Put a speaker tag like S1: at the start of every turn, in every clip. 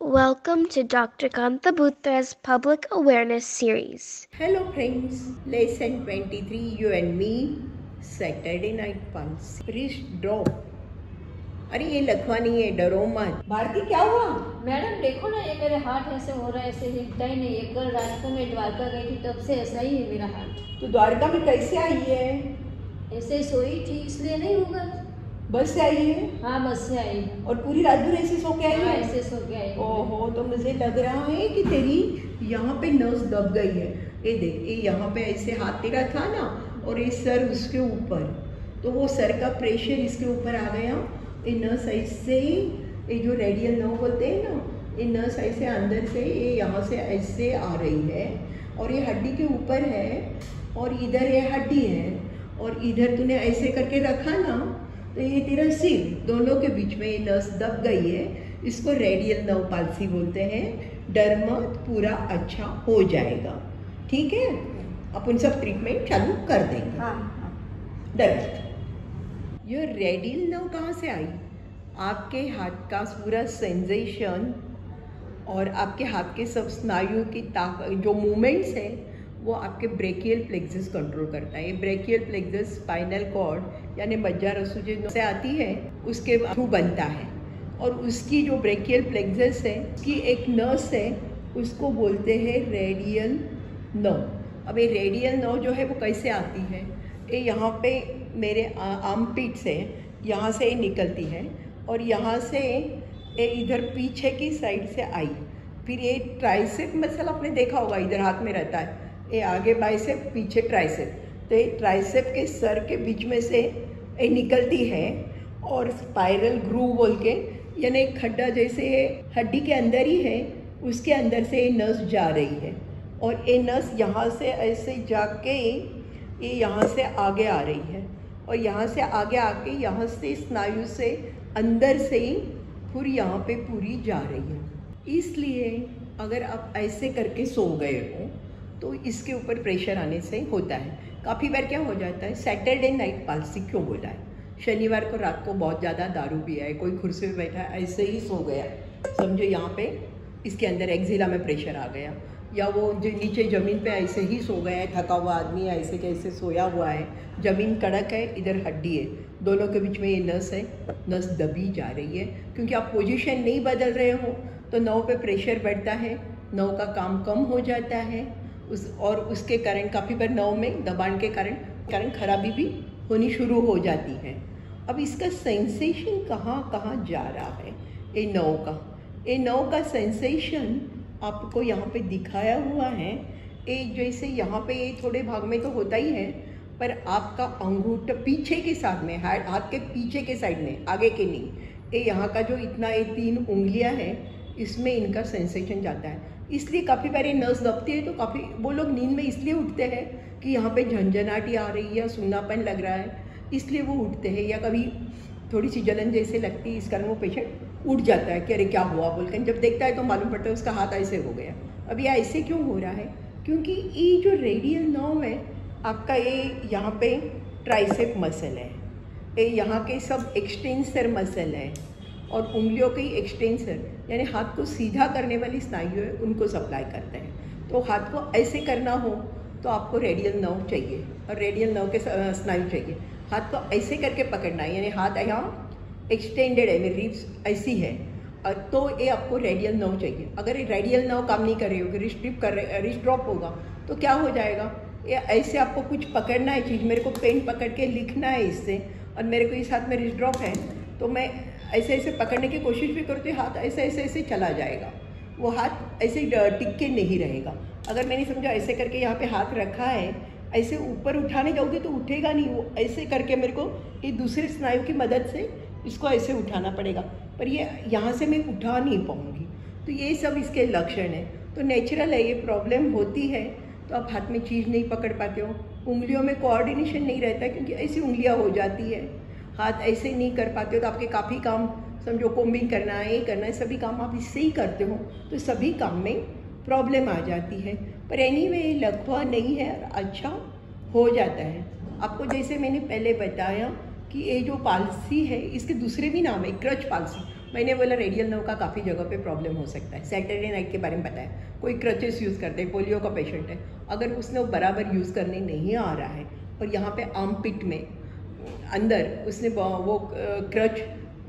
S1: Welcome to Dr. Kanta Butra's Public Awareness Series.
S2: Hello friends, lesson 23, you and me, Saturday Night Pulse. Wrist drop. अरे ये लखवा नहीं है, डरो मत। भारती क्या हुआ?
S3: मैडम देखो ना, ये मेरे हाथ ऐसे हो रहा है, ऐसे हिलता ही नहीं है। कल रात को मैं द्वारका गई थी, तब से ऐसा ही है मेरा हाथ।
S2: तो द्वारका में कैसे आई है?
S3: ऐसे सोई थी, इसलिए नहीं होगा।
S2: बस से आई है?
S3: हाँ, बस से आई है।
S2: और पूरी रात भर ऐसे सो के आई है?
S3: ऐसे सो के आई।
S2: ओहो, तो मुझे लग रहा है कि तेरी यहाँ पे नस दब गई है। ये देख, ये यहाँ पे ऐसे हाथ तेरा था ना, और ये सर उसके ऊपर, तो वो सर का प्रेशर इसके ऊपर आ गया। ये नस ऐसे, ये जो रेडियल नर्व बोलते हैं ना, ये नस ऐसे अंदर से, ये यहाँ से ऐसे आ रही है, और ये हड्डी के ऊपर है, और इधर ये हड्डी है, और इधर तूने ऐसे करके रखा ना, तो ये तेरा सिर, दोनों के बीच में ये नस दब गई है। इसको रेडियल नर्व पाल्सी बोलते हैं। डर मत, पूरा अच्छा हो जाएगा, ठीक है? अपन सब ट्रीटमेंट चालू कर देंगे।
S3: हाँ।
S2: डर मत। ये रेडियल नर्व कहाँ से आई? आपके हाथ का पूरा सेंसेशन और आपके हाथ के सब स्नायु की जो मूवमेंट्स है, वो आपके ब्रेकियल प्लेक्सस कंट्रोल करता है। ये ब्रेकियल प्लेक्सस स्पाइनल कॉर्ड यानी मज्जारसू से आती है, उसके थ्रू बनता है। और उसकी जो ब्रेकियल प्लेक्सस है, उसकी एक नर्व है, उसको बोलते हैं रेडियल नर्व। अब ये रेडियल नर्व जो है वो कैसे आती है? ये यहाँ पे मेरे आर्मपिट से, यहाँ से ये निकलती है, और यहाँ से ये इधर पीछे की साइड से आई। फिर ये ट्राइसेप मसल आपने देखा होगा, इधर हाथ में रहता है, ये आगे बाइसेप, पीछे ट्राइसेप। तो ये ट्राइसेप के सर के बीच में से ये निकलती है, और स्पाइरल ग्रूव बोल के, यानी एक खड्डा जैसे हड्डी के अंदर ही है, उसके अंदर से ये नस जा रही है, और ये नस यहाँ से ऐसे जाके ये यहाँ से आगे आ रही है, और यहाँ से आगे आके यहाँ से स्नायु से अंदर से ही फिर यहाँ पे पूरी जा रही है। इसलिए अगर आप ऐसे करके सो गए हो तो इसके ऊपर प्रेशर आने से होता है। काफ़ी बार क्या हो जाता है, सैटरडे नाइट पाल्सी क्यों बोला है? शनिवार को रात को बहुत ज़्यादा दारू पिया है, कोई कुर्सी पे बैठा है, ऐसे ही सो गया, समझो यहाँ पे इसके अंदर एक्जिला में प्रेशर आ गया, या वो जो नीचे ज़मीन पे ऐसे ही सो गया है, थका हुआ आदमी ऐसे कैसे सोया हुआ है, ज़मीन कड़क है, इधर हड्डी है, दोनों के बीच में ये नस है, नस दबी जा रही है। क्योंकि आप पोजीशन नहीं बदल रहे हो तो नर्व पे प्रेशर बढ़ता है, नर्व का काम कम हो जाता है, और उसके कारण काफ़ी बार नर्व में दबाव के कारण खराबी भी होनी शुरू हो जाती है। अब इसका सेंसेशन कहाँ कहाँ जा रहा है? ये नर्व का सेंसेशन आपको यहाँ पे दिखाया हुआ है। ये जैसे यहाँ पे ये थोड़े भाग में तो होता ही है, पर आपका अंगूठा पीछे के साथ में, हाथ के पीछे के साइड में, आगे के नहीं, ये यहाँ का जो इतना ये 3 उंगलियाँ हैं, इसमें इनका सेंसेशन जाता है। इसलिए काफ़ी बार ये नस दबती है, तो काफ़ी वो लोग नींद में इसलिए उठते हैं कि यहाँ पे झंझनाटी आ रही है या सुन्नापन लग रहा है, इसलिए वो उठते हैं, या कभी थोड़ी सी जलन जैसे लगती है, इस कारण वो पेशेंट उठ जाता है कि अरे क्या हुआ बोलकर। जब देखता है तो मालूम पड़ता है उसका हाथ ऐसे हो गया। अब ये ऐसे क्यों हो रहा है? क्योंकि ये जो रेडियल नर्व है आपका, ये यहाँ पे ट्राइसेप मसल है, ये यहाँ के सब एक्सटेंसर मसल है, और उंगलियों के एक्सटेंसर यानी हाथ को सीधा करने वाली स्नायु है, उनको सप्लाई करते हैं। तो हाथ को ऐसे करना हो तो आपको रेडियल नर्व चाहिए, और रेडियल नर्व के स्नायु चाहिए। हाथ को ऐसे करके पकड़ना है, यानी हाथ यहाँ एक्सटेंडेड है, मेरी रिब्स ऐसी है, तो ये आपको रेडियल नर्व चाहिए। अगर ये रेडियल नर्व काम नहीं कर रही होगी, रिस्ट ड्रॉप होगा, तो क्या हो जाएगा? ये ऐसे आपको कुछ पकड़ना है चीज़, मेरे को पेन पकड़ के लिखना है इससे, और मेरे को इस हाथ में रिस्ट ड्रॉप है, तो मैं ऐसे ऐसे पकड़ने की कोशिश भी करती हूँ, हाथ ऐसे ऐसे ऐसे चला जाएगा, वो हाथ ऐसे टिक के नहीं रहेगा। अगर मैंने समझा ऐसे करके यहाँ पे हाथ रखा है, ऐसे ऊपर उठाने जाओगी तो उठेगा नहीं, वो ऐसे करके मेरे को ये दूसरे स्नायु की मदद से इसको ऐसे उठाना पड़ेगा, पर ये यहाँ से मैं उठा नहीं पाऊँगी। तो ये सब इसके लक्षण हैं। तो नेचुरल है, ये प्रॉब्लम होती है, तो आप हाथ में चीज़ नहीं पकड़ पाते हो, उंगलियों में कोऑर्डिनेशन नहीं रहता, क्योंकि ऐसी उंगलियाँ हो जाती है, हाथ ऐसे नहीं कर पाते हो, तो आपके काफ़ी काम, समझो कोम्बिंग करना है, ये करना है, सभी काम आप इससे ही करते हो, तो सभी काम में प्रॉब्लम आ जाती है। पर एनीवे लकवा नहीं है, अच्छा हो जाता है। आपको जैसे मैंने पहले बताया कि ये जो पालसी है, इसके दूसरे भी नाम है, क्रच पालसी, मैंने बोला रेडियल नर्व का काफ़ी जगह पे प्रॉब्लम हो सकता है। सैटरडे नाइट के बारे में बताया, कोई क्रचेस यूज़ करते हैं, पोलियो का पेशेंट है, अगर उसने वो बराबर यूज़ करने नहीं आ रहा है और यहाँ पे आर्म पिट में अंदर उसने वो क्रच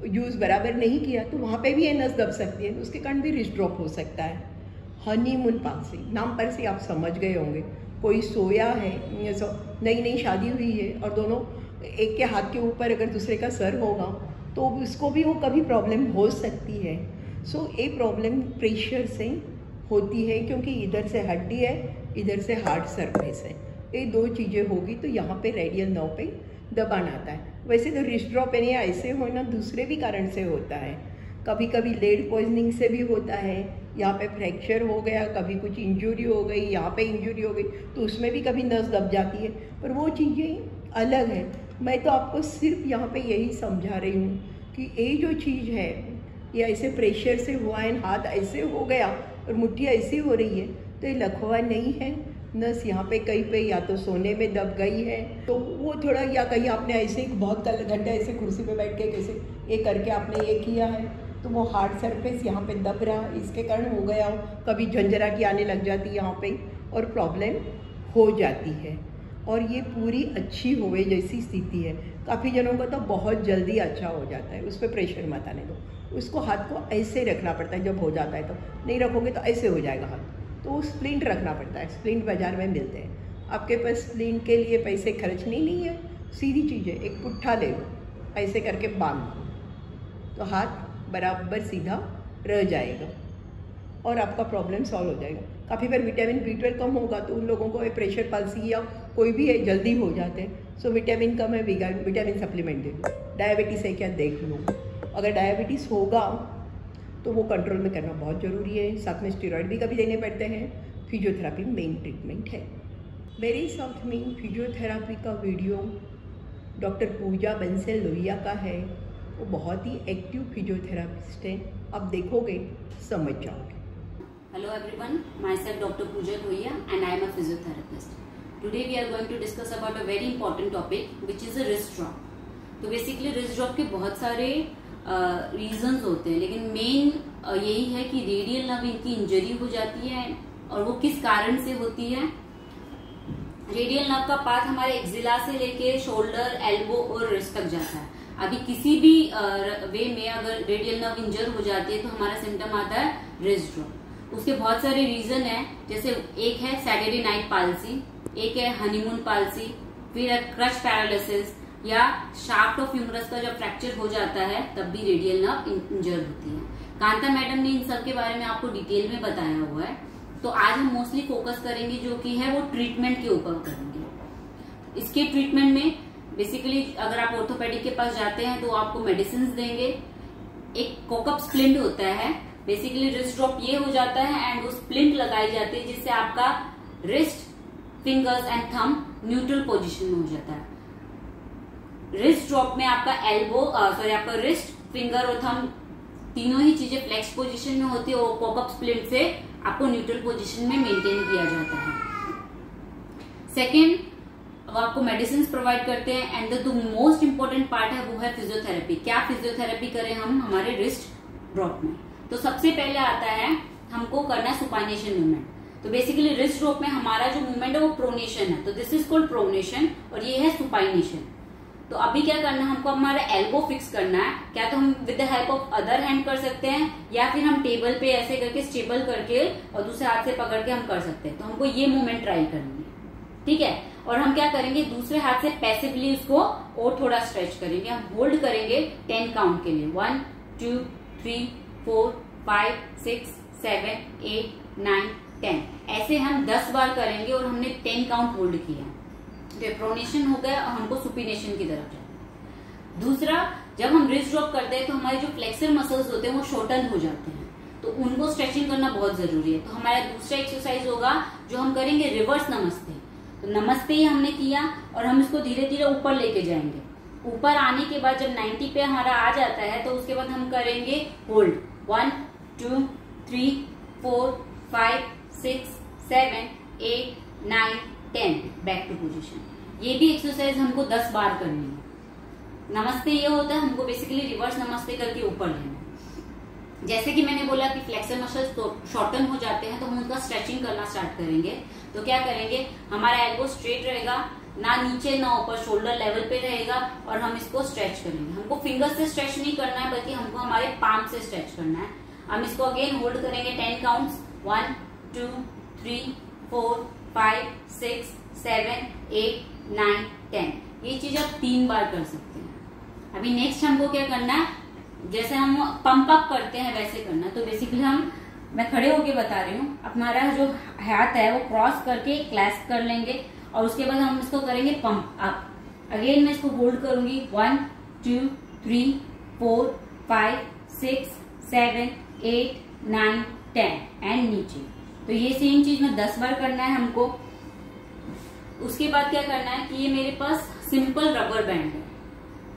S2: यूज़ बराबर नहीं किया तो वहाँ पे भी ये नस दब सकती है, उसके कारण भी रिस्ट ड्रॉप हो सकता है। हनीमून पाल्सी, नाम पर से आप समझ गए होंगे, कोई सोया है, नई नई शादी हुई है और दोनों एक के हाथ के ऊपर अगर दूसरे का सर होगा तो उसको भी वो कभी प्रॉब्लम हो सकती है। सो ये प्रॉब्लम प्रेशर से होती है क्योंकि इधर से हड्डी है, इधर से हार्ड सरफेस है, ये दो चीज़ें होगी तो यहाँ पे रेडियल नर्व पे दबान आता है। वैसे तो रिस्ट ड्रॉप यानी ऐसे होना दूसरे भी कारण से होता है, कभी कभी लेड पॉइजनिंग से भी होता है, यहाँ पे फ्रैक्चर हो गया, कभी कुछ इंजरी हो गई, यहाँ पे इंजरी हो गई तो उसमें भी कभी नस दब जाती है, पर वो चीज़ें अलग है। मैं तो आपको सिर्फ यहाँ पे यही समझा रही हूँ कि ये जो चीज़ है ये ऐसे प्रेशर से हुआ है, हाथ ऐसे हो गया और मुट्ठी ऐसी हो रही है तो ये लकवा नहीं है, नस यहाँ पे कहीं पे या तो सोने में दब गई है तो वो थोड़ा, या कहीं आपने ऐसे ही बहुत घंटे ऐसे कुर्सी पे बैठ के कैसे ये करके आपने ये किया है तो वो हार्ड सरफेस यहाँ पे दब रहा, इसके कारण हो गया हो, कभी झंझराहट आने लग जाती है यहाँ पे और प्रॉब्लम हो जाती है। और ये पूरी अच्छी होवे जैसी स्थिति है, काफ़ी जनों का तो बहुत जल्दी अच्छा हो जाता है, उस पर प्रेशर मत आने दो, उसको हाथ को ऐसे रखना पड़ता है, जब हो जाता है तो नहीं रखोगे तो ऐसे हो जाएगा हाथ, तो स्प्लिंट रखना पड़ता है, स्प्लिंट बाज़ार में मिलते हैं। आपके पास स्प्लिंट के लिए पैसे खर्चने नहीं है, सीधी चीज़ है, एक पुट्ठा ले लो, ऐसे करके बांध दो तो हाथ बराबर सीधा रह जाएगा और आपका प्रॉब्लम सॉल्व हो जाएगा। काफ़ी बार विटामिन B12 कम होगा तो उन लोगों को प्रेशर पाल्सी या कोई भी है जल्दी हो जाते हैं, सो विटामिन कम है, विटामिन सप्लीमेंट दे दो। डायबिटीज़ है क्या देख लो, अगर डायबिटीज़ होगा तो वो कंट्रोल में करना बहुत ज़रूरी है, साथ में स्टेरॉइड भी कभी देने पड़ते हैं। फिजियोथेरापी मेन ट्रीटमेंट है। मेरे साथ में फिजियोथेरापी का वीडियो डॉक्टर पूजा बंसल लोहिया का है, वो बहुत ही एक्टिव फिजियोथेरापिस्ट हैं, आप देखोगे समझ जाओगे।
S4: Hello everyone, myself Dr. Pooja Lohiya and I am a physiotherapist. Today we are going to discuss about a very important topic which is a wrist drop. तो बेसिकली wrist drop के बहुत सारे reasons होते हैं, लेकिन main यही है कि रेडियल नर्व इनकी इंजरी हो जाती है और वो किस कारण से होती है। रेडियल नर्व का पाथ हमारे एक्सिला से लेके शोल्डर, एल्बो और रिस्ट तक जाता है। अभी किसी भी वे में अगर रेडियल नर्व इंजर हो जाती है तो हमारा सिम्टम आता है रिस्ट ड्रॉप। उसके बहुत सारे रीजन है, जैसे एक है सैटरडे नाइट पाल्सी, एक है हनीमून पाल्सी, फिर है क्रश पैरालिसिस या शाफ्ट ऑफ ह्यूमरस का जब फ्रैक्चर हो जाता है तब भी रेडियल नर्व इंजर होती है। कांता मैडम ने इन सब के बारे में आपको डिटेल में बताया हुआ है, तो आज हम मोस्टली फोकस करेंगे जो कि है वो ट्रीटमेंट के ऊपर करेंगे। इसके ट्रीटमेंट में बेसिकली अगर आप ऑर्थोपेडिक के पास जाते हैं तो आपको मेडिसिन देंगे। एक कोकअप स्प्लिंट होता है, बेसिकली रिस्ट ड्रॉप ये हो जाता है एंड वो स्प्लिंट लगाई जाती है जिससे आपका wrist, fingers and thumb neutral position में हो जाता है। रिस्ट ड्रॉप में आपका आपका रिस्ट, फिंगर और थंब तीनों ही चीजें फ्लेक्स पोजीशन में होती है और कोकअप स्प्लिंट से आपको न्यूट्रल पोजीशन में मेंटेन किया जाता है। सेकेंड, वो आपको मेडिसिन प्रोवाइड करते हैं and the most important part है वो है फिजियोथेरेपी। क्या फिजियोथेरेपी करें हम हमारे रिस्ट ड्रॉप में? तो सबसे पहले आता है हमको करना सुपाइनेशन मूवमेंट। तो बेसिकली रिस्ट ड्रॉप में हमारा जो मूवमेंट है वो प्रोनेशन है, तो दिस इज कॉल्ड प्रोनेशन और ये है सुपाइनेशन। तो अभी क्या करना है, हमको हमारा एल्बो फिक्स करना है। क्या तो हम with the help of other hand कर सकते हैं या फिर हम टेबल पे ऐसे करके स्टेबल करके और दूसरे हाथ से पकड़ के हम कर सकते हैं। तो हमको ये मूवमेंट ट्राई करनी है, ठीक है। और हम क्या करेंगे, दूसरे हाथ से पैसिवली उसको और थोड़ा स्ट्रेच करेंगे। हम होल्ड करेंगे 10 काउंट के लिए, 1 2 3 4 5 6 7 8 9 10, ऐसे हम 10 बार करेंगे और हमने 10 काउंट होल्ड किया। तो प्रोनेशन हो गया और हमको सुपिनेशन की तरफ जाए। दूसरा, जब हम रिस्ट ड्रॉप करते हैं तो हमारे जो फ्लेक्सर मसल्स होते हैं वो शॉर्टन हो जाते हैं, तो उनको स्ट्रेचिंग करना बहुत जरूरी है। तो हमारा दूसरा एक्सरसाइज होगा जो हम करेंगे रिवर्स नमस्ते। तो नमस्ते ही हमने किया और हम इसको धीरे धीरे ऊपर लेके जाएंगे। ऊपर आने के बाद जब 90 पे हमारा आ जाता है तो उसके बाद हम करेंगे होल्ड 1 2 3 4 5 6 7 8 9 10, बैक टू पोजीशन। ये भी एक्सरसाइज हमको 10 बार करनी है। नमस्ते ये होता है हमको बेसिकली रिवर्स नमस्ते करके ऊपर लेना। जैसे कि मैंने बोला कि फ्लेक्सर मसल्स शॉर्टन हो जाते हैं तो हम उनका स्ट्रेचिंग करना स्टार्ट करेंगे। तो क्या करेंगे, हमारा एल्बो स्ट्रेट रहेगा, ना नीचे ना ऊपर, शोल्डर लेवल पे रहेगा और हम इसको स्ट्रेच करेंगे। हमको फिंगर से स्ट्रेच नहीं करना है बल्कि हमको हमारे पाम से स्ट्रेच करना है। हम इसको अगेन होल्ड करेंगे 10 काउंट्स, 1 2 3 4 5 6 7 8 9 10। ये चीज आप 3 बार कर सकते हैं। अभी नेक्स्ट हमको क्या करना है, जैसे हम पंप अप करते हैं वैसे करना। तो बेसिकली मैं खड़े होके बता रही हूँ, हमारा जो हाथ है वो क्रॉस करके क्लैस्प कर लेंगे और उसके बाद हम इसको करेंगे पंप अप। अगेन मैं इसको होल्ड करूंगी 1 2 3 4 5 6 7 8 9 10 एंड नीचे। तो ये सेम चीज में 10 बार करना है हमको। उसके बाद क्या करना है कि ये मेरे पास सिंपल रबर बैंड है,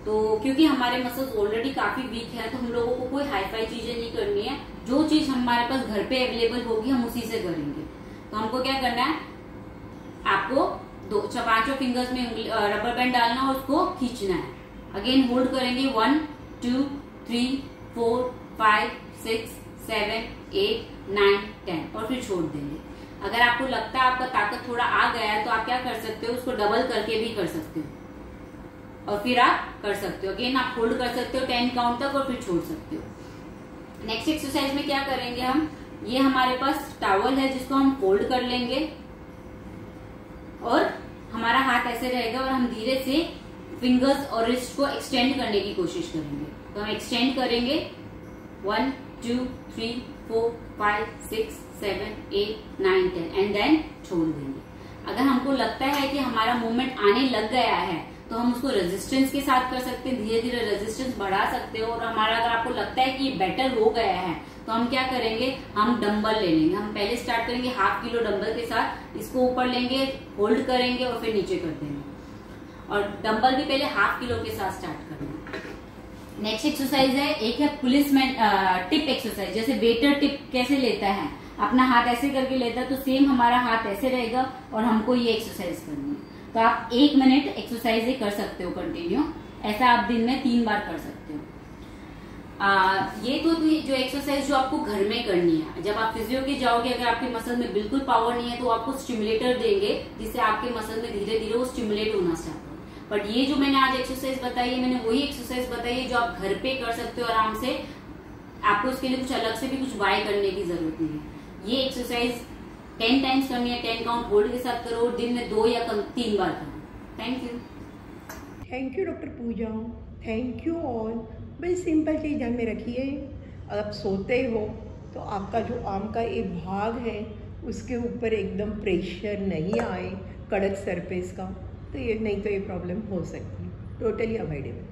S4: तो क्योंकि हमारे मसल्स ऑलरेडी काफी वीक है तो हम लोगों को कोई हाई फाई चीजें नहीं करनी है। जो चीज हमारे पास घर पे अवेलेबल होगी हम उसी से करेंगे। तो हमको क्या करना है, आपको 5 फिंगर्स में रबर बैंड डालना और उसको खींचना है। अगेन होल्ड करेंगे 1 2 3 4 5 6 7 8 9 10 और फिर छोड़ देंगे। अगर आपको लगता है आपका ताकत थोड़ा आ गया है तो आप क्या कर सकते हो, उसको डबल करके भी कर सकते हो और फिर आप कर सकते हो। अगेन आप होल्ड कर सकते हो 10 काउंट तक और फिर छोड़ सकते हो। नेक्स्ट एक्सरसाइज में क्या करेंगे हम, ये हमारे पास टॉवल है जिसको हम फोल्ड कर लेंगे और हमारा हाथ ऐसे रहेगा और हम धीरे से फिंगर्स और रिस्ट को एक्सटेंड करने की कोशिश करेंगे। तो हम एक्सटेंड करेंगे 1 2 3 4 5 6 7 8 9 10 एंड देन छोड़ देंगे। अगर हमको लगता है कि हमारा मूवमेंट आने लग गया है तो हम उसको रेजिस्टेंस के साथ कर सकते हैं, धीरे धीरे रेजिस्टेंस बढ़ा सकते हो। और हमारा अगर आपको लगता है कि ये बेटर हो गया है तो हम क्या करेंगे, हम डंबल ले लेंगे। हम पहले स्टार्ट करेंगे 1/2 किलो डंबल के साथ, इसको ऊपर लेंगे, होल्ड करेंगे और फिर नीचे कर देंगे। और डंबल भी पहले 1/2 किलो के साथ स्टार्ट करना। नेक्स्ट एक्सरसाइज है, एक है पुलिसमैन टिप एक्सरसाइज। जैसे वेटर टिप कैसे लेता है, अपना हाथ ऐसे करके लेता है, तो सेम हमारा हाथ ऐसे रहेगा और हमको ये एक्सरसाइज करनी है। तो आप 1 मिनट एक्सरसाइज कर सकते हो कंटिन्यू, ऐसा आप दिन में 3 बार कर सकते हो। ये तो जो एक्सरसाइज जो आपको घर में करनी है। जब आप फिजियो के जाओगे, अगर आपके मसल में बिल्कुल पावर नहीं है तो आपको स्टिमुलेटर देंगे जिससे आपके मसल में धीरे धीरे वो स्टिमुलेट होना स्टार्ट हो। बट ये जो मैंने आज एक्सरसाइज बताई है, मैंने वही एक्सरसाइज बताई है जो आप घर पे कर सकते हो आराम से। आपको इसके लिए कुछ अलग से भी कुछ बाय करने की जरूरत नहीं है। ये एक्सरसाइज 10 टाइम्स करनी है, 10 काउंट होल्ड के साथ करो, दिन में 2 या 3 बार करो।
S2: Thank you doctor Pooja, thank you all. बड़ी सिंपल चीज़ ध्यान में रखिए, अगर आप सोते हो तो आपका जो आर्म का एक भाग है उसके ऊपर एकदम प्रेशर नहीं आए, कड़क सरफेस का, तो ये नहीं तो ये प्रॉब्लम हो सकती है। Totally avoidable.